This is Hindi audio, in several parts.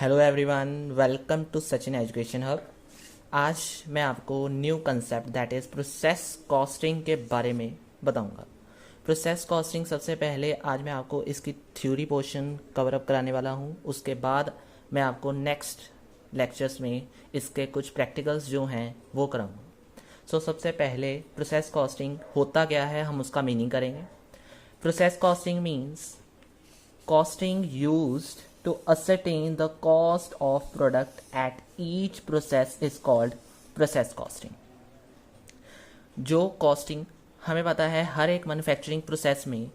Hello everyone, welcome to Sachin education hub. आज मैं आपको new concept that is process costing के बारे में बताऊंगा। प्रोसेस कॉस्टिंग सबसे पहले आज मैं आपको इसकी थ्योरी पोर्शन कवर अप कराने वाला हूं। उसके बाद मैं आपको नेक्स्ट लेक्चर्स में इसके कुछ प्रैक्टिकल्स जो हैं वो कराऊंगा। सबसे पहले प्रोसेस कॉस्टिंग होता क्या है, हम उसका मीनिंग करेंगे। Process costing means costing used to ascertain the cost of product at each process is called process costing। जो कॉस्टिंग हमें पता है हर एक मैन्युफैक्चरिंग प्रोसेस में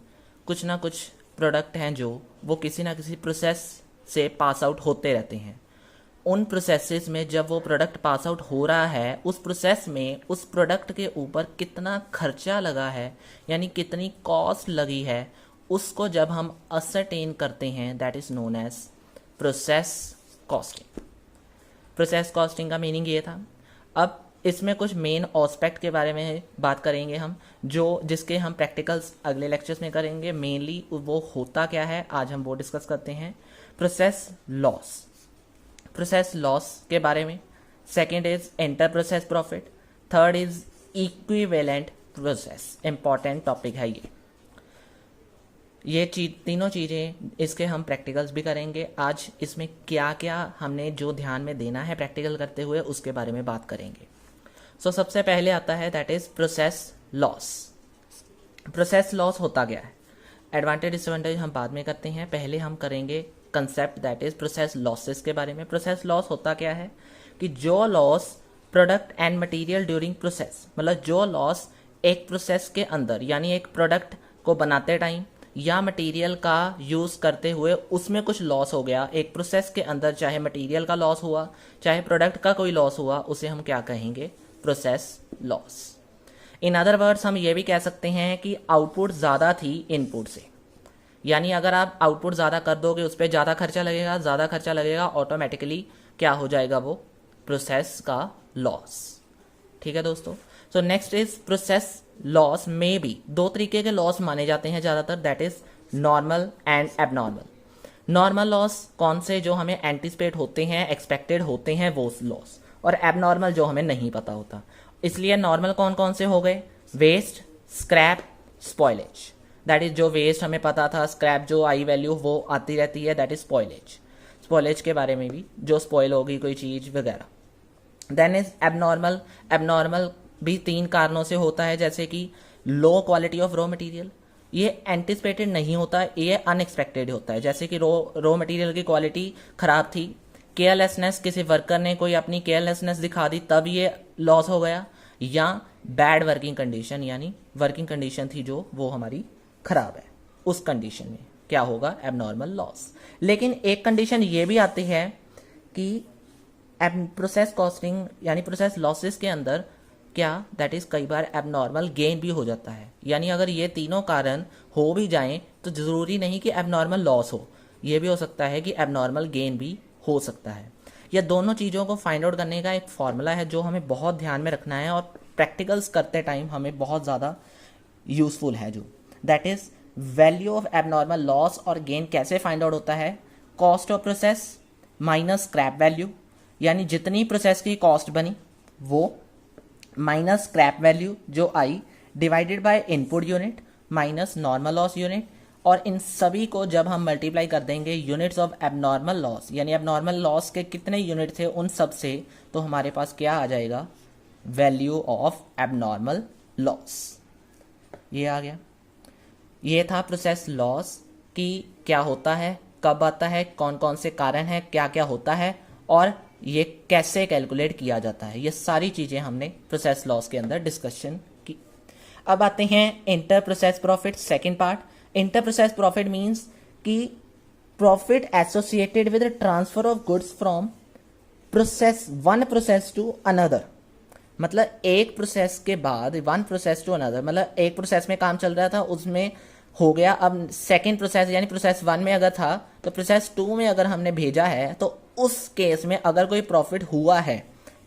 कुछ ना कुछ प्रोडक्ट हैं जो वो किसी ना किसी प्रोसेस से पास आउट होते रहते हैं। उन प्रोसेसेस में जब वो प्रोडक्ट पास आउट हो रहा है, उस प्रोसेस में उस प्रोडक्ट के ऊपर कितना खर्चा लगा है यानी कितनी कॉस्ट लगी है, उसको जब हम असरटेन करते हैं that is known as process costing. Process costing का मीनिंग ये था। अब इसमें कुछ मेन एस्पेक्ट के बारे में बात करेंगे हम, जो जिसके हम प्रैक्टिकल्स अगले लेक्चर्स में करेंगे। मेनली वो होता क्या है आज हम वो डिस्कस करते हैं। प्रोसेस लॉस, प्रोसेस लॉस के बारे में। Second is inter process profit. Third is equivalent process. Important topic है ये तीनों चीज़ें इसके हम प्रैक्टिकल्स भी करेंगे। आज इसमें क्या क्या हमने जो ध्यान में देना है प्रैक्टिकल करते हुए उसके बारे में बात करेंगे। सबसे पहले आता है that is process loss. Process loss होता क्या है, एडवांटेज डिसएडवांटेज हम बाद में करते हैं। पहले हम करेंगे concept that is process losses के बारे में। प्रोसेस लॉस होता क्या है कि जो loss product and material during process, मतलब जो लॉस एक प्रोसेस के अंदर यानी एक प्रोडक्ट को बनाते टाइम या मटेरियल का यूज़ करते हुए उसमें कुछ लॉस हो गया एक प्रोसेस के अंदर, चाहे मटेरियल का लॉस हुआ चाहे प्रोडक्ट का कोई लॉस हुआ, उसे हम क्या कहेंगे, process loss. In other words हम ये भी कह सकते हैं कि आउटपुट ज़्यादा थी इनपुट से, यानी अगर आप आउटपुट ज़्यादा कर दोगे उस पर ज़्यादा खर्चा लगेगा, ऑटोमेटिकली क्या हो जाएगा, वो प्रोसेस का लॉस। ठीक है दोस्तों। नेक्स्ट इज प्रोसेस लॉस में भी दो तरीके के लॉस माने जाते हैं ज़्यादातर, that is normal and abnormal. Normal loss कौन से, जो हमें एंटिसिपेट होते हैं, एक्सपेक्टेड होते हैं वो लॉस, और एबनॉर्मल जो हमें नहीं पता होता। इसलिए नॉर्मल कौन कौन से हो गए, waste, scrap, spoilage. That is जो वेस्ट हमें पता था, स्क्रैप जो आई वैल्यू वो आती रहती है, दैट इज स्पॉइलेज। स्पॉइलेज के बारे में भी जो स्पॉइल होगी कोई चीज़ वगैरह। Then is abnormal. एबनॉर्मल भी तीन कारणों से होता है, जैसे कि low quality of raw material, ये एंटिसिपेटेड नहीं होता, ये अनएक्सपेक्टेड होता है। जैसे कि रॉ मटेरियल की क्वालिटी खराब थी, केयरलेसनेस, किसी वर्कर ने कोई अपनी केयरलेसनेस दिखा दी तब ये लॉस हो गया, या बैड वर्किंग कंडीशन, यानी वर्किंग कंडीशन थी जो वो हमारी खराब है, उस कंडीशन में क्या होगा, एबनॉर्मल लॉस। लेकिन एक कंडीशन ये भी आती है कि प्रोसेस कॉस्टिंग यानी प्रोसेस लॉसेस के अंदर क्या, दैट इज कई बार एबनॉर्मल गेन भी हो जाता है। यानी अगर ये तीनों कारण हो भी जाएं तो जरूरी नहीं कि एबनॉर्मल लॉस हो, ये भी हो सकता है कि एबनॉर्मल गेन भी हो सकता है। यह दोनों चीज़ों को फाइंड आउट करने का एक फॉर्मूला है जो हमें बहुत ध्यान में रखना है और प्रैक्टिकल्स करते टाइम हमें बहुत ज़्यादा यूजफुल है, जो that is value of abnormal loss और गेन कैसे फाइंड आउट होता है, cost of process minus scrap value, यानी जितनी प्रोसेस की कॉस्ट बनी वो माइनस स्क्रैप वैल्यू जो आई, divided by input unit minus normal loss unit, और इन सभी को जब हम मल्टीप्लाई कर देंगे यूनिट्स ऑफ एबनॉर्मल लॉस, यानी एबनॉर्मल लॉस के कितने यूनिट थे उन सब से, तो हमारे पास क्या आ जाएगा, वैल्यू ऑफ एबनॉर्मल लॉस। ये आ गया। ये था प्रोसेस लॉस की क्या होता है, कब आता है, कौन कौन से कारण हैं, क्या क्या होता है और ये कैसे कैलकुलेट किया जाता है। ये सारी चीज़ें हमने प्रोसेस लॉस के अंदर डिस्कशन की। अब आते हैं inter process profit, second part. Inter process profit means कि profit associated with transfer of goods from process one process to another. मतलब एक प्रोसेस के बाद वन प्रोसेस टू अनदर, मतलब एक प्रोसेस में काम चल रहा था उसमें हो गया, अब सेकेंड प्रोसेस यानी प्रोसेस वन में अगर था तो प्रोसेस टू में अगर हमने भेजा है तो उस केस में अगर कोई प्रॉफिट हुआ है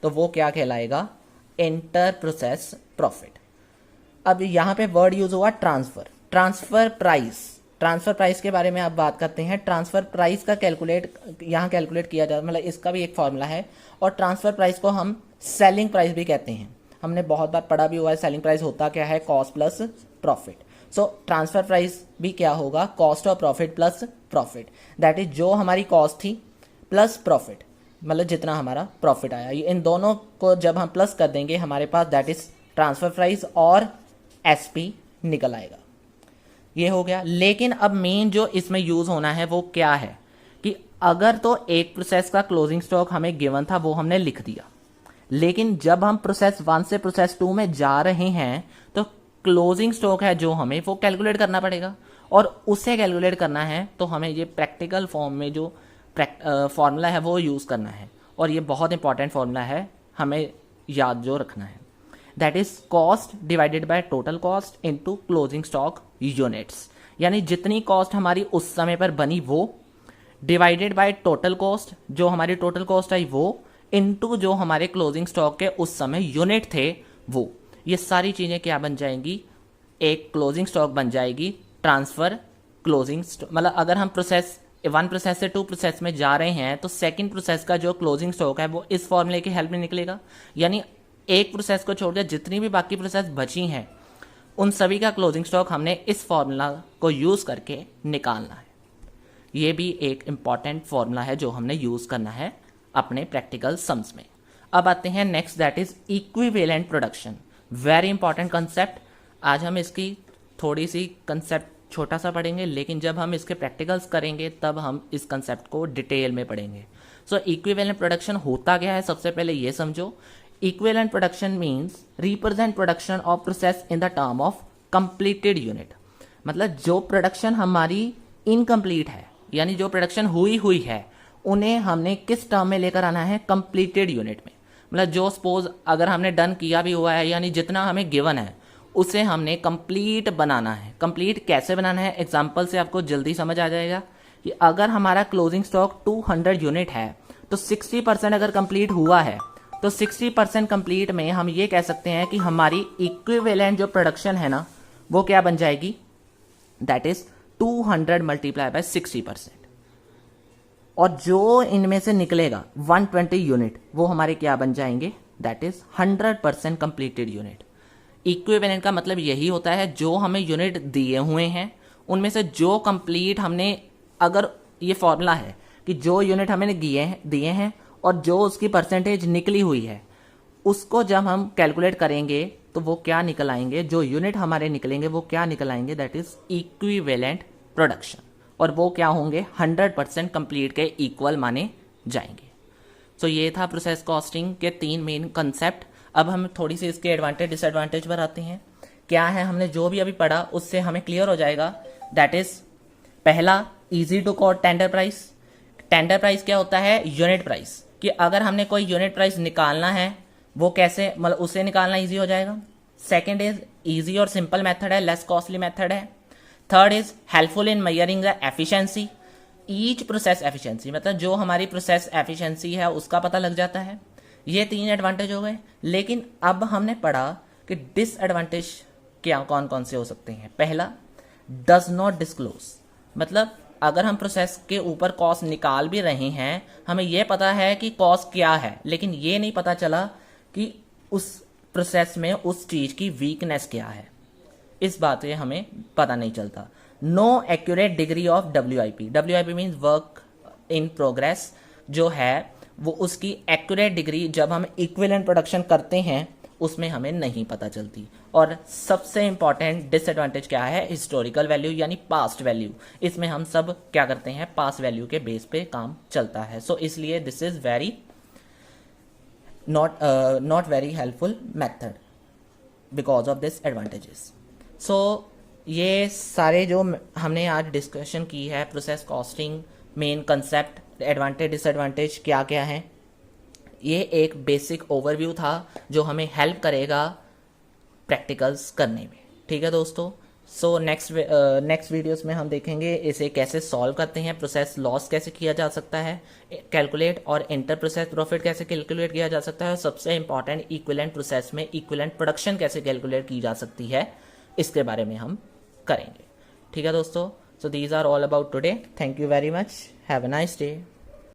तो वो क्या कहलाएगा, इंटर प्रोसेस प्रॉफिट। अब यहाँ पे वर्ड यूज हुआ transfer. Transfer price transfer price के बारे में आप बात करते हैं। ट्रांसफर प्राइस का यहाँ कैलकुलेट किया जाता है, मतलब इसका भी एक फॉर्मूला है। और ट्रांसफर प्राइस को हम सेलिंग प्राइस भी कहते हैं, हमने बहुत बार पढ़ा भी हुआ है। सेलिंग प्राइस होता क्या है, कॉस्ट प्लस प्रॉफिट। सो ट्रांसफर प्राइस भी क्या होगा, कॉस्ट और profit plus profit. That is जो हमारी कॉस्ट थी प्लस प्रॉफिट, मतलब जितना हमारा प्रॉफिट आया, इन दोनों को जब हम प्लस कर देंगे हमारे पास दैट इज ट्रांसफर प्राइस और एसपी निकल आएगा। ये हो गया। लेकिन अब मेन जो इसमें यूज होना है वो क्या है कि अगर तो एक प्रोसेस का क्लोजिंग स्टॉक हमें गिवन था वो हमने लिख दिया, लेकिन जब हम प्रोसेस 1 से प्रोसेस 2 में जा रहे हैं तो क्लोजिंग स्टॉक है जो हमें वो कैलकुलेट करना पड़ेगा। और उसे कैलकुलेट करना है तो हमें ये प्रैक्टिकल फॉर्म में जो फॉर्मूला है वो यूज करना है। और ये बहुत इंपॉर्टेंट फॉर्मूला है, हमें याद जो रखना है। That is cost divided by total cost into closing stock units. यानी जितनी कॉस्ट हमारी उस समय पर बनी वो डिवाइडेड बाय टोटल कॉस्ट, जो हमारी टोटल कॉस्ट आई वो, इनटू जो हमारे क्लोजिंग स्टॉक के उस समय यूनिट थे वो। ये सारी चीजें क्या बन जाएंगी, एक क्लोजिंग स्टॉक बन जाएगी। ट्रांसफर क्लोजिंग स्टॉक, मतलब अगर हम प्रोसेस 1 प्रोसेस से 2 प्रोसेस में जा रहे हैं तो सेकंड प्रोसेस का जो क्लोजिंग स्टॉक है वो इस फॉर्मूले की हेल्प में निकलेगा। यानी एक प्रोसेस को छोड़कर जितनी भी बाकी प्रोसेस बची हैं उन सभी का क्लोजिंग स्टॉक हमने इस फॉर्मूला को यूज करके निकालना है। ये भी एक इंपॉर्टेंट फॉर्मूला है जो हमने यूज करना है अपने प्रैक्टिकल सम्स में। अब आते हैं next, that is equivalent production. Very important concept. आज हम इसकी थोड़ी सी कंसेप्ट छोटा सा पढ़ेंगे, लेकिन जब हम इसके प्रैक्टिकल्स करेंगे तब हम इस कंसेप्ट को डिटेल में पढ़ेंगे। सो इक्विवेलेंट प्रोडक्शन होता क्या है, सबसे पहले ये समझो। Equivalent production means represent production of process in the term of completed unit. मतलब जो प्रोडक्शन हमारी इनकम्प्लीट है, यानी जो प्रोडक्शन हुई है, उन्हें हमने किस टर्म में लेकर आना है, कंप्लीटेड यूनिट में। मतलब जो सपोज अगर हमने डन किया भी हुआ है, यानी जितना हमें गिवन है उसे हमने कंप्लीट बनाना है। कंप्लीट कैसे बनाना है, एग्जांपल से आपको जल्दी समझ आ जाएगा कि अगर हमारा क्लोजिंग स्टॉक 200 यूनिट है तो 60% अगर कंप्लीट हुआ है तो 60% कंप्लीट में हम ये कह सकते हैं कि हमारी इक्विवेलेंट जो प्रोडक्शन है ना वो क्या बन जाएगी, दैट इज 200 मल्टीप्लाई बाय 60%। और जो इनमें से निकलेगा 120 यूनिट वो हमारे क्या बन जाएंगे, that is 100% completed unit. Equivalent का मतलब यही होता है जो हमें यूनिट दिए हुए हैं उनमें से जो कंप्लीट हमने, अगर ये फॉर्मूला है कि जो यूनिट हमें दिए हैं और जो उसकी परसेंटेज निकली हुई है उसको जब हम कैलकुलेट करेंगे तो वो क्या निकल आएंगे, जो यूनिट हमारे निकलेंगे वो क्या निकल आएंगे, दैट इज इक्विवेलेंट प्रोडक्शन। और वो क्या होंगे, 100% कंप्लीट के इक्वल माने जाएंगे। सो ये था प्रोसेस कॉस्टिंग के 3 मेन कंसेप्ट। अब हम थोड़ी सी इसके एडवांटेज डिसएडवांटेज पर आते हैं। क्या है, हमने जो भी अभी पढ़ा उससे हमें क्लियर हो जाएगा। दैट इज पहला, easy to quote tender price. Tender price क्या होता है, यूनिट प्राइस, कि अगर हमने कोई यूनिट प्राइस निकालना है वो कैसे, मतलब उसे निकालना इजी हो जाएगा। सेकेंड इज इजी और सिंपल मेथड है, लेस कॉस्टली मेथड है। Third is helpful in measuring the efficiency, each process efficiency, मतलब जो हमारी प्रोसेस एफिशिएंसी है उसका पता लग जाता है। ये 3 एडवांटेज हो गए। लेकिन अब हमने पढ़ा कि डिसएडवांटेज क्या कौन कौन से हो सकते हैं। पहला, डज नॉट डिस्क्लोज, मतलब अगर हम प्रोसेस के ऊपर कॉस्ट निकाल भी रहे हैं, हमें यह पता है कि कॉस्ट क्या है, लेकिन ये नहीं पता चला कि उस प्रोसेस में उस चीज की वीकनेस क्या है, इस बात से हमें पता नहीं चलता। No accurate degree of WIP, WIP means work in progress, जो है वो उसकी एक्यूरेट डिग्री जब हम इक्विवेलेंट प्रोडक्शन करते हैं उसमें हमें नहीं पता चलती। और सबसे इंपॉर्टेंट डिसएडवांटेज क्या है, हिस्टोरिकल वैल्यू यानी पास्ट वैल्यू। इसमें हम सब क्या करते हैं, पास्ट वैल्यू के बेस पे काम चलता है। सो इसलिए this is very not very helpful method because of this advantages. So ये सारे जो हमने आज डिस्कशन की है process costing, main concept, advantage disadvantage क्या क्या है, ये एक बेसिक ओवरव्यू था जो हमें हेल्प करेगा प्रैक्टिकल्स करने में। ठीक है दोस्तों, सो नेक्स्ट वीडियोस में हम देखेंगे इसे कैसे सॉल्व करते हैं, प्रोसेस लॉस कैसे किया जा सकता है कैलकुलेट, और इंटर प्रोसेस प्रॉफिट कैसे कैलकुलेट किया जा सकता है, और सबसे इंपॉर्टेंट इक्विवेलेंट प्रोसेस में इक्विवेलेंट प्रोडक्शन कैसे कैलकुलेट की जा सकती है, इसके बारे में हम करेंगे। ठीक है दोस्तों, So these are all about today. Thank you very much. Have a nice day.